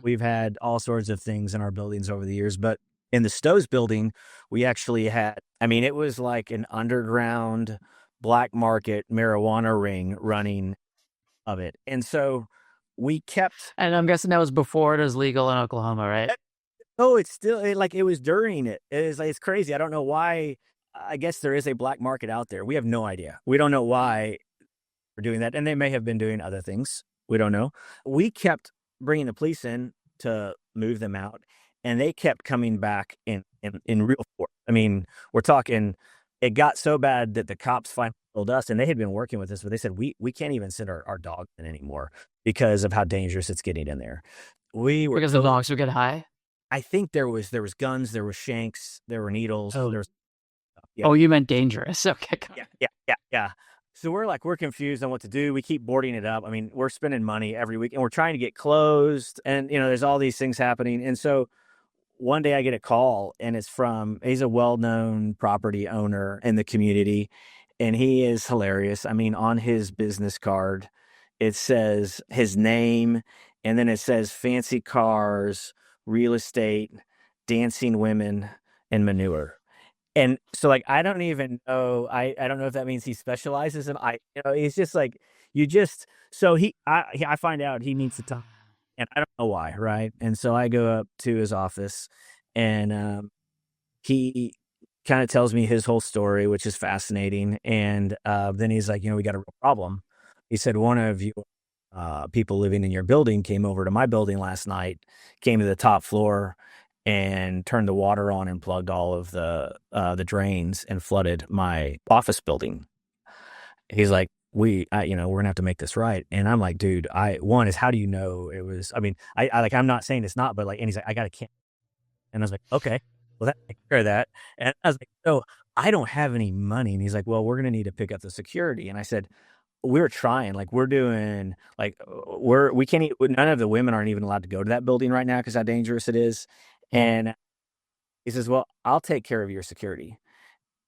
We've had all sorts of things in our buildings over the years, but in the Stowe's building, we actually had, I mean, it was like an underground black market marijuana ring running of it. And so we kept, And I'm guessing that was before it was legal in Oklahoma, right? oh, it's still like it was during it. It's crazy. I don't know why. I guess there is a black market out there. We have no idea. We don't know why we're doing that. And they may have been doing other things. We don't know. We kept bringing the police in to move them out, and they kept coming back in real force. I mean, we're talking, it got so bad that the cops finally told us, and they had been working with us, but they said, we can't even send our dog in anymore because of how dangerous it's getting in there. We were Because the dogs would get high. I think there was guns, there was shanks, there were needles, Oh, there was, yeah, oh, you meant dangerous. Okay. yeah. So we're confused on what to do. We keep boarding it up. I mean, we're spending money every week, and we're trying to get closed, and there's all these things happening. And so one day I get a call, and he's a well-known property owner in the community, and he is hilarious. I mean, on his business card, it says his name, and then it says fancy cars, real estate, dancing women, and manure. And so, like, I don't even know. I don't know if that means he specializes in. He's just like, you just. So I find out he needs to talk, and I don't know why, right? And so I go up to his office, and he kind of tells me his whole story, which is fascinating. And then he's like, we got a real problem. He said, one of you people living in your building came over to my building last night, came to the top floor, and turned the water on and plugged all of the drains and flooded my office building. He's like, we're gonna have to make this right. And I'm like, dude, one is, how do you know it was? I mean, I'm not saying it's not, but like, and he's like, I got a can. And I was like, okay, well, take care of that. And I was like, so I don't have any money. And he's like, well, we're gonna need to pick up the security. And I said, we're trying, like, we're doing, like, we can't, none of the women aren't even allowed to go to that building right now because how dangerous it is. And he says, well, I'll take care of your security.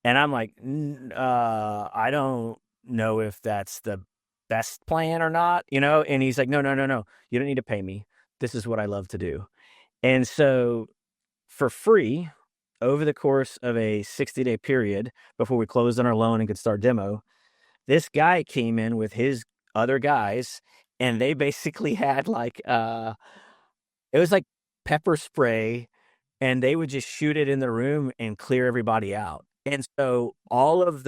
And I'm like, I don't know if that's the best plan or not, And he's like, no. You don't need to pay me. This is what I love to do. And so for free, over the course of a 60-day period before we closed on our loan and could start demo, this guy came in with his other guys, and they basically had like, it was like pepper spray, and they would just shoot it in the room and clear everybody out. And so all of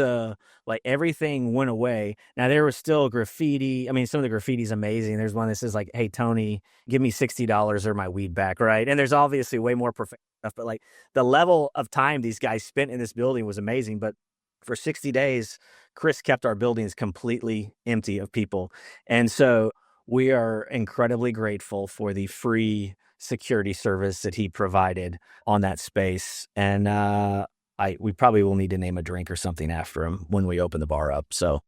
like, everything went away. Now, there was still graffiti. I mean, some of the graffiti is amazing. There's one that says like, hey, Tony, give me $60 or my weed back, right? And there's obviously way more professional stuff, but like, the level of time these guys spent in this building was amazing. But for 60 days, Chris kept our buildings completely empty of people. And so we are incredibly grateful for the free security service that he provided on that space. And we probably will need to name a drink or something after him when we open the bar up. So